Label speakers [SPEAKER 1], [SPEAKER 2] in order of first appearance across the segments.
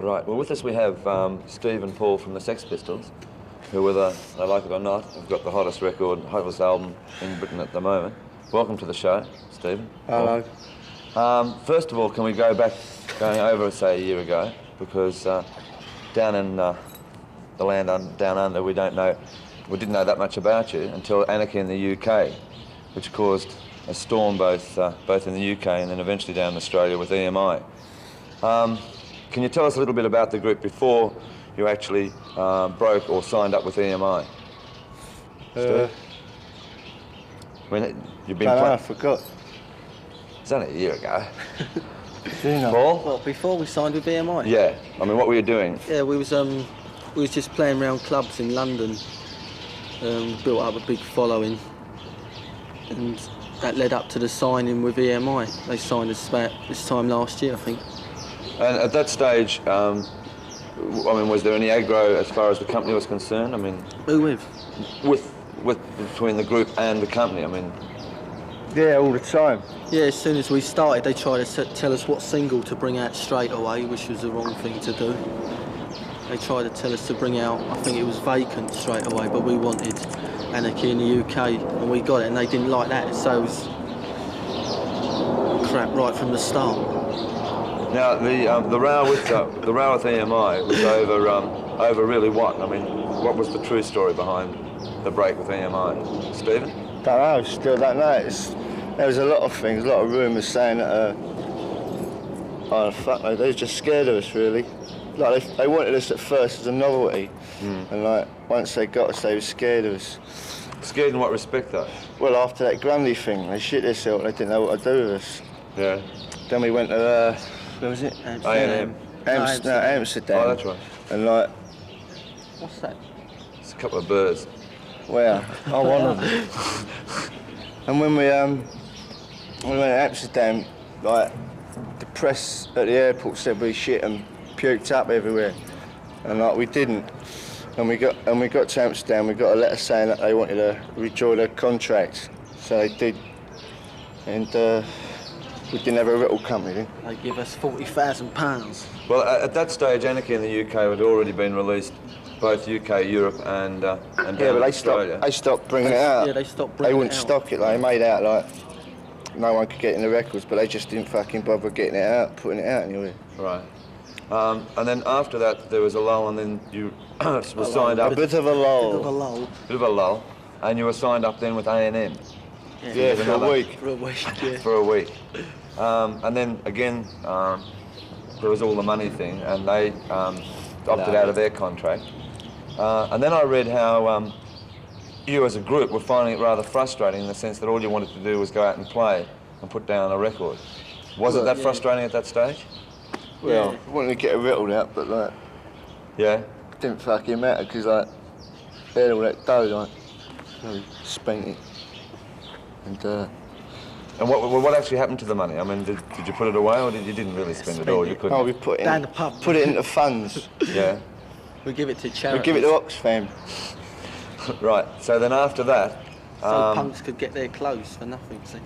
[SPEAKER 1] Right. Well, with us we have Steve and Paul from the Sex Pistols, who, whether they like it or not, have got the hottest record, hottest album in Britain at the moment. Welcome to the show, Stephen.
[SPEAKER 2] Hello.
[SPEAKER 1] First of all, can we go back, going over, say, a year ago, because down in the land down under, we didn't know that much about you until Anarchy in the UK, which caused a storm both in the UK and then eventually down in Australia with EMI. Can you tell us a little bit about the group before you actually broke or signed up with EMI? When you've been
[SPEAKER 2] I forgot.
[SPEAKER 1] It's only a year ago.
[SPEAKER 2] Paul?
[SPEAKER 3] Well, before we signed with EMI?
[SPEAKER 1] Yeah. I mean, what were you doing?
[SPEAKER 3] Yeah, we was just playing around clubs in London. Built up a big following, and that led up to the signing with EMI. They signed us about this time last year, I think.
[SPEAKER 1] And at that stage, I mean, was there any aggro as far as the company was concerned? I mean,
[SPEAKER 3] Who with?
[SPEAKER 1] With between the group and the company. I mean,
[SPEAKER 2] Yeah, all the time.
[SPEAKER 3] Yeah, as soon as we started, they tried to tell us what single to bring out straight away, which was the wrong thing to do. They tried to tell us to bring out, I think it was Vacant straight away, but we wanted Anarchy in the UK, and we got it, and they didn't like that, so it was crap right from the start.
[SPEAKER 1] now the row with EMI was over really what? I mean, what was the true story behind the break with EMI, Stephen?
[SPEAKER 2] Don't know, still don't know. There was a lot of things, a lot of rumours saying that, they were just scared of us, really. Like, they wanted us at first as a novelty, and like, once they got us, they were scared of us.
[SPEAKER 1] Scared in what respect, though?
[SPEAKER 2] Well, after that Grundy thing, they shit themselves, they didn't know what to do with us.
[SPEAKER 1] Yeah.
[SPEAKER 2] Then we went to, where was it?
[SPEAKER 1] A&M.
[SPEAKER 2] Amsterdam.
[SPEAKER 1] Oh, that's right.
[SPEAKER 2] And like,
[SPEAKER 3] What's that?
[SPEAKER 1] It's a couple of birds.
[SPEAKER 2] well, I want them. And when we went to Amsterdam, like, the press at the airport said we shit and puked up everywhere, and like we didn't. And we got to Amsterdam, we got a letter saying that they wanted to withdraw their contract, so they did. And we didn't have a rental company then.
[SPEAKER 3] They give us £40,000.
[SPEAKER 1] Well, at that stage, Anarchy in the UK had already been released, both UK, Europe, and down
[SPEAKER 2] Yeah, but
[SPEAKER 1] in Australia.
[SPEAKER 2] they stopped bringing it out.
[SPEAKER 3] Yeah, they stopped bringing
[SPEAKER 2] They wouldn't
[SPEAKER 3] it out.
[SPEAKER 2] stock it. Like, they made out like no one could get in the records, but they just didn't fucking bother getting it out, putting it out anyway.
[SPEAKER 1] Right. And then after that, there was a lull, and then you were signed
[SPEAKER 2] A
[SPEAKER 1] up.
[SPEAKER 2] bit of a
[SPEAKER 3] Bit of a
[SPEAKER 2] lull.
[SPEAKER 3] lull
[SPEAKER 1] Bit of a lull, and you were signed up then with A&M
[SPEAKER 2] Yeah, for
[SPEAKER 1] another-
[SPEAKER 2] a week.
[SPEAKER 3] for a week. Yeah.
[SPEAKER 1] for a week. And then again, there was all the money thing, and they opted out of their contract. And then I read how you as a group were finding it rather frustrating in the sense that all you wanted to do was go out and play and put down a record. Was it that
[SPEAKER 3] Yeah.
[SPEAKER 1] frustrating at that stage?
[SPEAKER 2] Well, I wanted to get it rattled out, but like,
[SPEAKER 1] Yeah.
[SPEAKER 2] it didn't fucking matter because like, they had all that dough, like, so spent it.
[SPEAKER 1] And what actually happened to the money? I mean, did you put it away, or you didn't really spend it all? You couldn't.
[SPEAKER 2] Oh, we put it
[SPEAKER 3] Down
[SPEAKER 2] in,
[SPEAKER 3] the pub.
[SPEAKER 2] put it into funds.
[SPEAKER 1] Yeah.
[SPEAKER 3] We give it to
[SPEAKER 2] We
[SPEAKER 3] charity.
[SPEAKER 2] give it to Oxfam.
[SPEAKER 1] Right. So then after that,
[SPEAKER 3] so punks could get their clothes for nothing, see.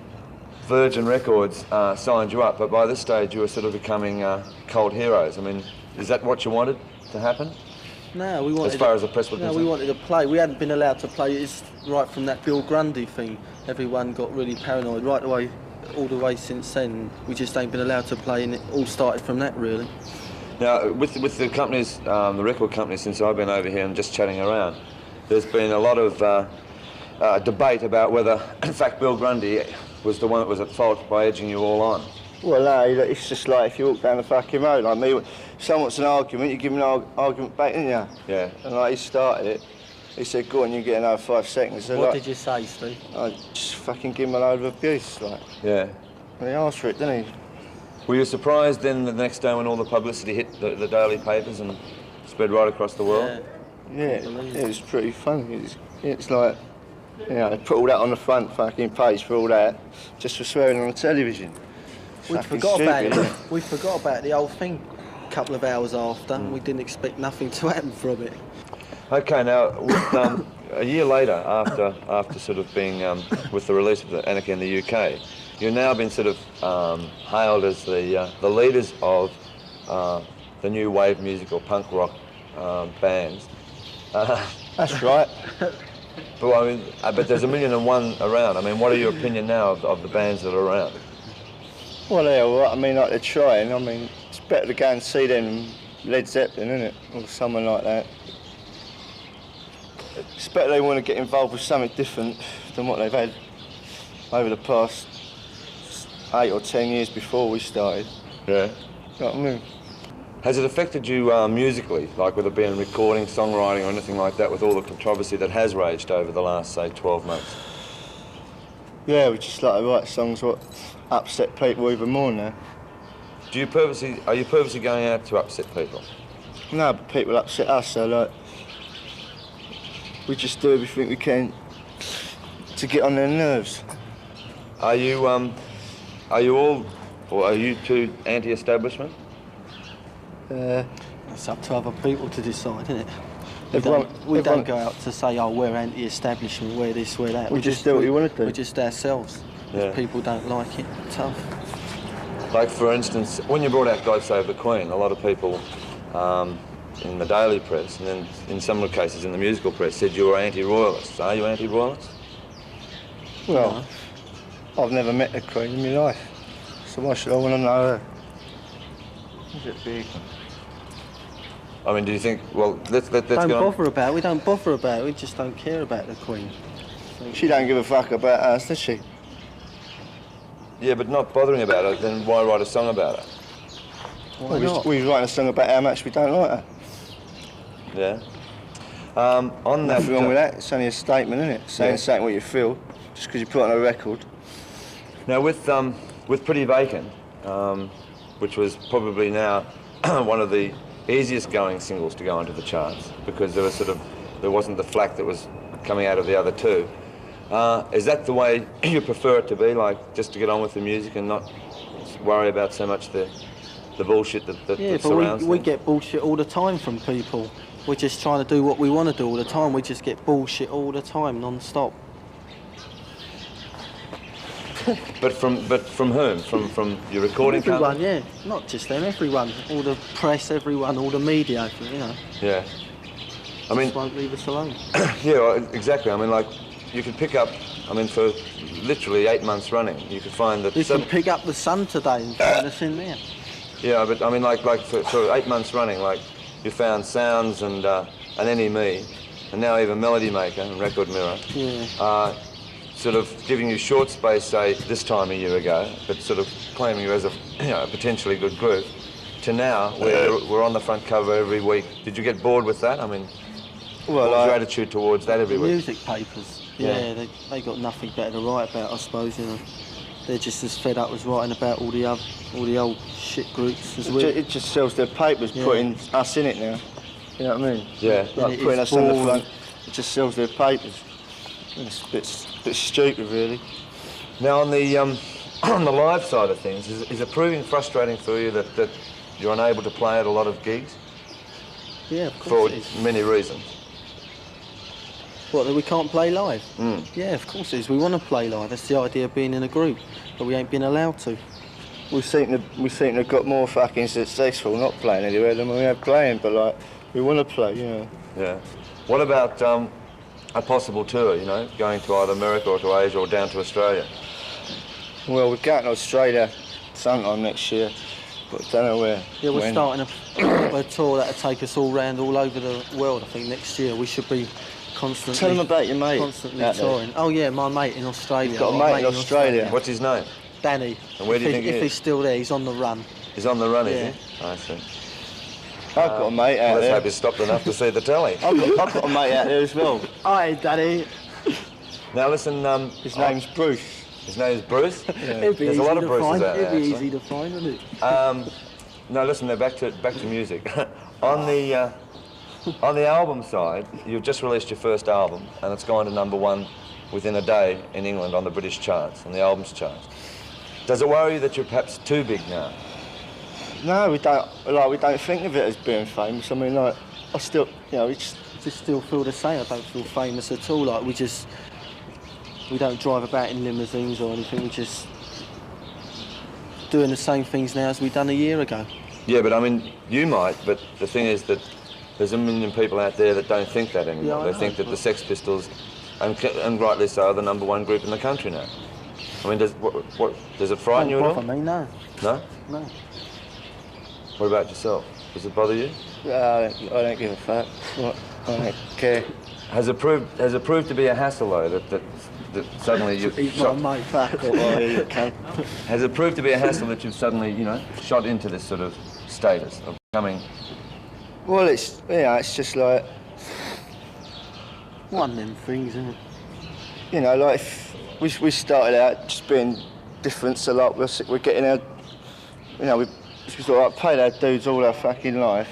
[SPEAKER 1] Virgin Records signed you up, but by this stage you were sort of becoming cult heroes. I mean, is that what you wanted to happen?
[SPEAKER 3] No, we wanted.
[SPEAKER 1] As far as the press was
[SPEAKER 3] No, we
[SPEAKER 1] concerned?
[SPEAKER 3] wanted to play. We hadn't been allowed to play. It's right from that Bill Grundy thing. Everyone got really paranoid right away, all the way since then. We just ain't been allowed to play, and it all started from that, really.
[SPEAKER 1] Now, with the companies, the record companies, since I've been over here and just chatting around, there's been a lot of debate about whether, in fact, Bill Grundy was the one that was at fault by edging you all on.
[SPEAKER 2] Well, no, it's just like if you walk down the fucking road, like me, if someone wants an argument, you give him an argument back, didn't you?
[SPEAKER 1] Yeah.
[SPEAKER 2] And like he started it, he said, go on, you get another 5 seconds. So,
[SPEAKER 3] What
[SPEAKER 2] like,
[SPEAKER 3] did you say, Steve?
[SPEAKER 2] I just fucking give him a load of abuse, like.
[SPEAKER 1] Yeah.
[SPEAKER 2] And he asked for it, didn't he?
[SPEAKER 1] Were you surprised then the next day when all the publicity hit the daily papers and spread right across the world?
[SPEAKER 2] Yeah, it was pretty funny. It's like, you know, they put all that on the front fucking page for all that, just for swearing on the television.
[SPEAKER 3] We
[SPEAKER 2] Fucking
[SPEAKER 3] forgot about
[SPEAKER 2] stupid,
[SPEAKER 3] it.
[SPEAKER 2] isn't it?
[SPEAKER 3] We forgot about the whole thing a couple of hours after. And we didn't expect nothing to happen from it.
[SPEAKER 1] Okay, now, with, a year later, after sort of being, with the release of the Anarchy in the UK, you've now been sort of hailed as the leaders of the the new wave music or punk rock bands.
[SPEAKER 2] That's right.
[SPEAKER 1] But I mean, but there's 1,000,001 around. I mean, what are your opinion now of the bands that are around?
[SPEAKER 2] Well, they're all right. I mean, like, they're trying. I mean, it's better to go and see them than Led Zeppelin, isn't it? Or someone like that. It's better they want to get involved with something different than what they've had over the past 8 or 10 years before we started.
[SPEAKER 1] Yeah.
[SPEAKER 2] You know what I mean?
[SPEAKER 1] Has it affected you musically, like with it being recording, songwriting or anything like that, with all the controversy that has raged over the last, say, 12 months?
[SPEAKER 2] Yeah, we just like to write songs what upset people even more now.
[SPEAKER 1] Are you purposely going out to upset people?
[SPEAKER 2] No, but people upset us, so like, we just do everything we can to get on their nerves.
[SPEAKER 1] Are you all, or are you two anti-establishment?
[SPEAKER 3] It's up to other people to decide, isn't it?
[SPEAKER 2] Everyone-
[SPEAKER 3] We don't
[SPEAKER 2] everyone-
[SPEAKER 3] go out to say, oh, we're anti-establishment, we're this, we're that.
[SPEAKER 2] We just do what we wanna do.
[SPEAKER 3] We're just ourselves.
[SPEAKER 1] Yeah.
[SPEAKER 3] If people don't like it, tough.
[SPEAKER 1] Like, for instance, when you brought out God Save the Queen, a lot of people in the daily press, and then in some of the cases in the musical press, said you were anti-royalists. Are you anti-royalists?
[SPEAKER 2] Well, I've never met the Queen in my life, so why should I want to know her? Is it big?
[SPEAKER 1] I mean, do you think, well, let's
[SPEAKER 3] Don't
[SPEAKER 1] go on.
[SPEAKER 3] bother about it. We don't bother about it. We just don't care about the Queen.
[SPEAKER 2] She don't give a fuck about us, does she?
[SPEAKER 1] Yeah, but not bothering about it, then why write a song about it?
[SPEAKER 3] Why not?
[SPEAKER 2] We was writing a song about how much we don't like her.
[SPEAKER 1] Yeah. On that,
[SPEAKER 2] Nothing wrong with that. It's only a statement, isn't it? Saying
[SPEAKER 1] Yeah.
[SPEAKER 2] something what you feel, just because you put it on a record.
[SPEAKER 1] Now with Pretty Vacant, which was probably now one of the easiest going singles to go onto the charts because there wasn't the flack that was coming out of the other two. Is that the way you prefer it to be, like just to get on with the music and not worry about so much the bullshit that
[SPEAKER 3] Yeah, but
[SPEAKER 1] surrounds
[SPEAKER 3] we
[SPEAKER 1] things?
[SPEAKER 3] get bullshit all the time from people. We're just trying to do what we want to do all the time. We just get bullshit all the time, non-stop.
[SPEAKER 1] But from whom? From your recording
[SPEAKER 3] Everyone,
[SPEAKER 1] company?
[SPEAKER 3] yeah. Not just them, everyone. All the press, everyone, all the media, you know.
[SPEAKER 1] Yeah. I mean,
[SPEAKER 3] Just won't leave us alone.
[SPEAKER 1] yeah, well, exactly. I mean, like, you could pick up, I mean, for literally 8 months running, you could find that
[SPEAKER 3] You
[SPEAKER 1] some...
[SPEAKER 3] can pick up the Sun today and find us in there.
[SPEAKER 1] Yeah, but I mean, like for 8 months running, like, you found Sounds and NME, and now even Melody Maker and Record Mirror,
[SPEAKER 3] Yeah.
[SPEAKER 1] sort of giving you short space, say, this time a year ago, but sort of claiming you as a potentially good group, to now, where we're on the front cover every week. Did you get bored with that? I mean,
[SPEAKER 2] Well,
[SPEAKER 1] what was your attitude towards that every week?
[SPEAKER 3] Music papers.
[SPEAKER 1] Yeah.
[SPEAKER 3] Yeah, they got nothing better to write about, I suppose, you know. They're just as fed up as writing about all the old shit groups as we.
[SPEAKER 2] it just sells their papers,
[SPEAKER 3] Yeah.
[SPEAKER 2] putting us in it now. You know what I mean?
[SPEAKER 1] Yeah.
[SPEAKER 2] Like
[SPEAKER 3] it
[SPEAKER 2] putting
[SPEAKER 3] is
[SPEAKER 2] us on the
[SPEAKER 3] boring.
[SPEAKER 2] front. It just sells their papers. It's a bit stupid, really.
[SPEAKER 1] Now, on the on the live side of things, is it proving frustrating for you that you're unable to play at a lot of gigs
[SPEAKER 3] Yeah, of
[SPEAKER 1] for
[SPEAKER 3] course it is.
[SPEAKER 1] many reasons?
[SPEAKER 3] What, that we can't play live?
[SPEAKER 1] Mm.
[SPEAKER 3] Yeah, of course it is. We want to play live. That's the idea of being in a group, but we ain't been allowed to.
[SPEAKER 2] We seem to have got more fucking successful not playing anywhere than we have playing, but like, we want to play, you know.
[SPEAKER 1] Yeah. What about a possible tour, you know, going to either America or to Asia or down to Australia?
[SPEAKER 2] Well, we're going to Australia sometime next year, but don't know where.
[SPEAKER 3] Yeah, we're
[SPEAKER 2] when.
[SPEAKER 3] starting a tour that'll take us all over the world. I think next year we should be constantly.
[SPEAKER 2] Tell them about your mate
[SPEAKER 3] Constantly
[SPEAKER 2] out there.
[SPEAKER 3] touring. Oh yeah, my mate in Australia.
[SPEAKER 2] You've got a
[SPEAKER 3] My
[SPEAKER 2] mate in Australia.
[SPEAKER 1] What's his name?
[SPEAKER 3] Danny.
[SPEAKER 1] And where do you think he
[SPEAKER 3] if
[SPEAKER 1] is?
[SPEAKER 3] he's still there, he's on the run.
[SPEAKER 1] He's on the run,
[SPEAKER 3] Yeah.
[SPEAKER 1] is he? I see.
[SPEAKER 2] I've got a mate out
[SPEAKER 1] Let's
[SPEAKER 2] there.
[SPEAKER 1] hope he's stopped enough to see the telly.
[SPEAKER 2] I've got a mate out there as well.
[SPEAKER 3] Hi, Danny.
[SPEAKER 1] Now listen,
[SPEAKER 2] His name's Bruce.
[SPEAKER 1] his name's Bruce.
[SPEAKER 3] It'd be
[SPEAKER 1] There's a lot of
[SPEAKER 3] easy to
[SPEAKER 1] Bruces
[SPEAKER 3] find.
[SPEAKER 1] out there,
[SPEAKER 3] It'd be
[SPEAKER 1] actually.
[SPEAKER 3] easy to find, wouldn't it?
[SPEAKER 1] No, listen. Now back to music. On the album side, you've just released your first album, and it's gone to #1 within a day in England on the British charts, on the albums charts. Does it worry you that you're perhaps too big now?
[SPEAKER 2] No, we don't think of it as being famous. I mean, like, I still, you know, it's
[SPEAKER 3] Just still feel the same. I don't feel famous at all. Like we don't drive about in limousines or anything. We just doing the same things now as we done a year ago.
[SPEAKER 1] Yeah, but I mean, you might, but the thing is that there's a million people out there that don't think that anymore.
[SPEAKER 3] Yeah, I
[SPEAKER 1] they
[SPEAKER 3] know,
[SPEAKER 1] think that
[SPEAKER 3] but-
[SPEAKER 1] the Sex Pistols, and rightly so, are the #1 group in the country now. I mean, does it frighten you at all?
[SPEAKER 3] me, no.
[SPEAKER 1] No?
[SPEAKER 3] No.
[SPEAKER 1] What about yourself? Does it bother you?
[SPEAKER 2] I don't give a fuck. I don't care.
[SPEAKER 1] Has it proved to be a hassle though that suddenly you've
[SPEAKER 3] Eat my
[SPEAKER 1] shot,
[SPEAKER 3] mate.
[SPEAKER 2] Fuck it, well, you can.
[SPEAKER 1] has it proved to be a hassle that you've suddenly, you know, shot into this sort of status of becoming?
[SPEAKER 2] Well, it's just like,
[SPEAKER 3] One of them things, isn't it?
[SPEAKER 2] you know, like if we started out just being different, so like we're getting our, you know, we sort of like paid our dues all our fucking life,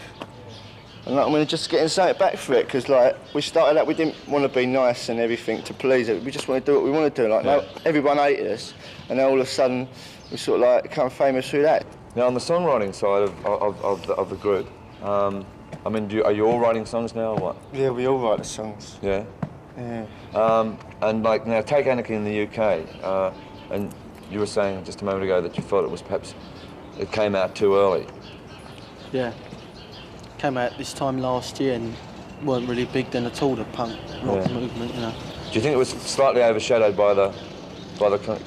[SPEAKER 2] and like we're just getting something back for it, because like we started out, we didn't want to be nice and everything to please it. We just want to do what we want to do. Like,
[SPEAKER 1] Yeah.
[SPEAKER 2] no, everyone hated us, and then all of a sudden we sort of like become famous through that.
[SPEAKER 1] Now, on the songwriting side of the group, I mean, are you all writing songs now or what?
[SPEAKER 2] Yeah, we all write the songs.
[SPEAKER 1] Yeah.
[SPEAKER 2] Yeah.
[SPEAKER 1] And like now, take Anarchy in the UK, and you were saying just a moment ago that you thought it was perhaps it came out too early.
[SPEAKER 3] Yeah. Came out this time last year and weren't really big then at all, the punk rock
[SPEAKER 1] Yeah.
[SPEAKER 3] movement, you know.
[SPEAKER 1] Do you think it was slightly overshadowed by the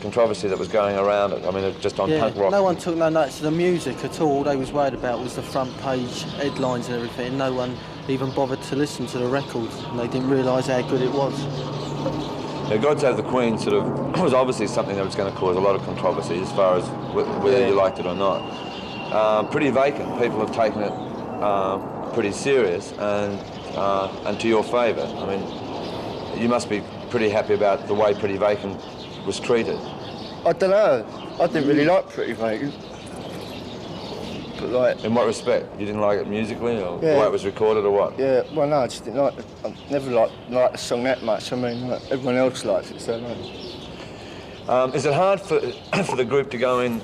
[SPEAKER 1] controversy that was going around it? I mean, just on
[SPEAKER 3] Yeah,
[SPEAKER 1] punk rock.
[SPEAKER 3] no one took no notice of the music at all. All they was worried about was the front page headlines and everything, and no one even bothered to listen to the records, and they didn't realise how good it was.
[SPEAKER 1] Now, God Save the Queen sort of was obviously something that was going to cause a lot of controversy as far as whether you liked it or not. Pretty Vacant, people have taken it pretty serious and to your favour. I mean, you must be pretty happy about the way Pretty Vacant was treated.
[SPEAKER 2] I don't know. I didn't really like Pretty Vacant. But like,
[SPEAKER 1] In what respect? You didn't like it musically, or the
[SPEAKER 2] Yeah.
[SPEAKER 1] way it was recorded, or what?
[SPEAKER 2] yeah, well no, I just didn't like it. I never liked the song that much. I mean, like, everyone else likes it, so like.
[SPEAKER 1] Is it hard for for the group to go in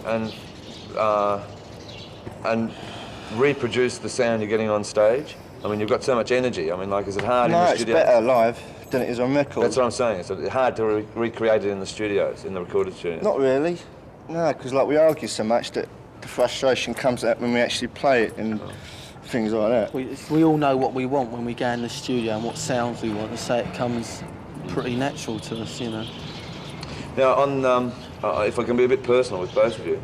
[SPEAKER 1] and reproduce the sound you're getting on stage? I mean, you've got so much energy. I mean, like, is it hard in
[SPEAKER 2] No,
[SPEAKER 1] the
[SPEAKER 2] it's
[SPEAKER 1] studio?
[SPEAKER 2] better live than it is on record.
[SPEAKER 1] That's what I'm saying. It's hard to recreate it in the studios, in the recorded studios.
[SPEAKER 2] Not really. No, because like we argue so much that the frustration comes out when we actually play it and things like that.
[SPEAKER 3] We all know what we want when we go in the studio and what sounds we want, and so it comes pretty natural to us, you know.
[SPEAKER 1] Now, on if I can be a bit personal with both of you,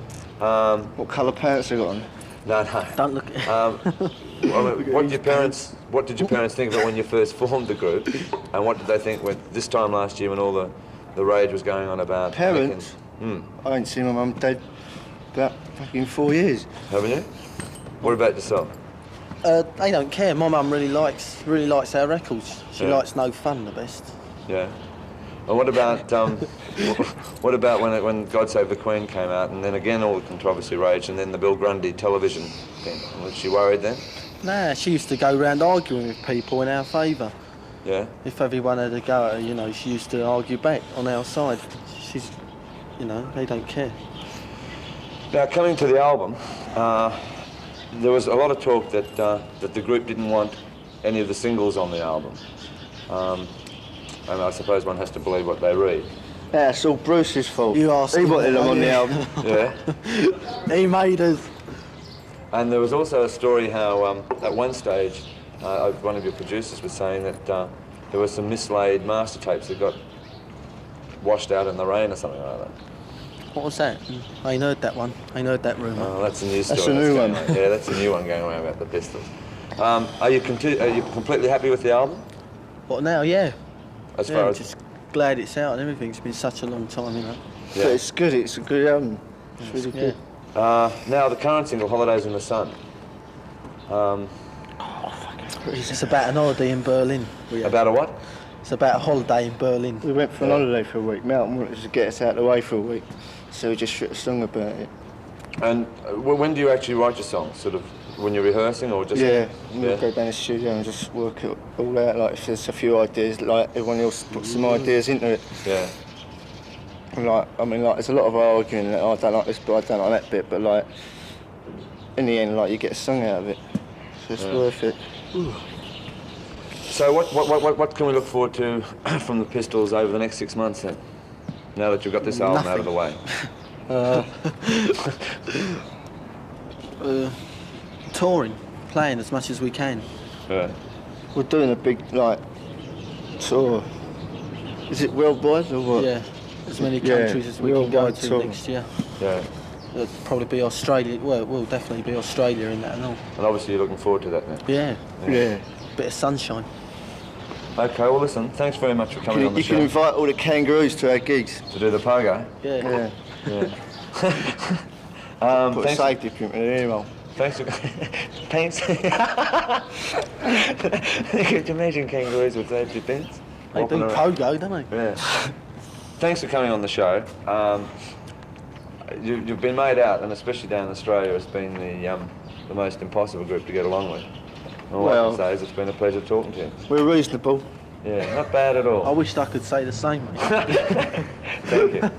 [SPEAKER 2] What colour pants have you got on?
[SPEAKER 1] no.
[SPEAKER 3] Don't look.
[SPEAKER 1] What did your parents think of it when you first formed the group, and what did they think when this time last year when all the rage was going on about
[SPEAKER 2] Parents?
[SPEAKER 1] Anakin?
[SPEAKER 2] I ain't seen my mum and dad about fucking 4 years.
[SPEAKER 1] Haven't you? What about yourself?
[SPEAKER 3] They don't care. My mum really likes our records. She
[SPEAKER 1] Yeah.
[SPEAKER 3] likes No Fun the best.
[SPEAKER 1] Yeah. And what about what about when God Save the Queen came out, and then again all the controversy raged, and then the Bill Grundy television thing? Was she worried then?
[SPEAKER 3] Nah, she used to go around arguing with people in our favour.
[SPEAKER 1] Yeah.
[SPEAKER 3] If everyone had a go at her, you know, she used to argue back on our side. She's, you know, they don't care.
[SPEAKER 1] Now, coming to the album, there was a lot of talk that the group didn't want any of the singles on the album. And I suppose one has to believe what they read.
[SPEAKER 2] Yeah, it's all Bruce's fault.
[SPEAKER 3] You asked
[SPEAKER 2] He
[SPEAKER 3] him
[SPEAKER 2] wanted
[SPEAKER 3] that,
[SPEAKER 2] them on the
[SPEAKER 3] yeah.
[SPEAKER 2] album.
[SPEAKER 1] Yeah.
[SPEAKER 3] He made us.
[SPEAKER 1] And there was also a story how at one stage one of your producers was saying that there were some mislaid master tapes that got washed out in the rain or something like that.
[SPEAKER 3] What was that? I ain't heard that one. I ain't heard that rumour.
[SPEAKER 1] Oh, that's a new story.
[SPEAKER 2] That's a new
[SPEAKER 1] going
[SPEAKER 2] one.
[SPEAKER 1] around. Yeah, that's a new one going around about the Pistols. Are you completely happy with the album?
[SPEAKER 3] What now? Yeah.
[SPEAKER 1] As
[SPEAKER 3] Yeah,
[SPEAKER 1] far
[SPEAKER 3] I'm
[SPEAKER 1] as
[SPEAKER 3] just glad it's out and everything. It's been such a long time, you know.
[SPEAKER 2] But it's good, it's a good album. It's really
[SPEAKER 3] Yeah.
[SPEAKER 2] good.
[SPEAKER 1] now the current single, "Holidays in the Sun."
[SPEAKER 3] It's about an holiday in Berlin.
[SPEAKER 1] About a what?
[SPEAKER 3] It's about a holiday in Berlin.
[SPEAKER 2] We went for an holiday for a week. Melton wanted to get us out of the way for a week, so we just wrote a song about it.
[SPEAKER 1] And when do you actually write your songs? Sort of when you're rehearsing, or just?
[SPEAKER 2] Yeah, we'll
[SPEAKER 1] Yeah.
[SPEAKER 2] go down the studio and just work it all out. Like if there's a few ideas, like everyone else puts some ideas into it.
[SPEAKER 1] Yeah.
[SPEAKER 2] And like, I mean, like there's a lot of arguing that I don't like this bit, I don't like that bit, but like in the end, like you get a song out of it, so it's worth it.
[SPEAKER 1] So what can we look forward to from the Pistols over the next 6 months then? Now that you've got this album out of the way.
[SPEAKER 3] touring, playing as much as we can.
[SPEAKER 1] Yeah.
[SPEAKER 2] We're doing a big like tour. Is it worldwide or what?
[SPEAKER 3] Yeah, as many
[SPEAKER 2] Yeah,
[SPEAKER 3] countries as we can go
[SPEAKER 2] worldwide
[SPEAKER 3] to
[SPEAKER 2] tour.
[SPEAKER 3] next year.
[SPEAKER 1] Yeah.
[SPEAKER 3] It'll probably be Australia. Well, it will definitely be Australia in that and all.
[SPEAKER 1] And obviously you're looking forward to that now.
[SPEAKER 3] Yeah,
[SPEAKER 2] Yeah.
[SPEAKER 3] bit of sunshine.
[SPEAKER 1] Okay, well listen, thanks very much for coming on the
[SPEAKER 2] You can
[SPEAKER 1] show.
[SPEAKER 2] invite all the kangaroos to our gigs.
[SPEAKER 1] To do the pogo.
[SPEAKER 3] Yeah.
[SPEAKER 2] Yeah.
[SPEAKER 1] Yeah.
[SPEAKER 2] Put a
[SPEAKER 1] Thanks.
[SPEAKER 2] safety pin in the email.
[SPEAKER 1] Thanks for... Thanks. Could you imagine kangaroos with safety pins?
[SPEAKER 3] They do
[SPEAKER 1] Walking around.
[SPEAKER 3] pogo, don't they?
[SPEAKER 1] Yeah. Thanks for coming on the show. You've been made out, and especially down in Australia, it's been the most impossible group to get along with. And all I
[SPEAKER 2] Well-
[SPEAKER 1] can say is it's been a pleasure talking to you.
[SPEAKER 2] We're reasonable.
[SPEAKER 1] Yeah, not bad at all.
[SPEAKER 3] I wished I could say the same, mate.
[SPEAKER 1] Thank you.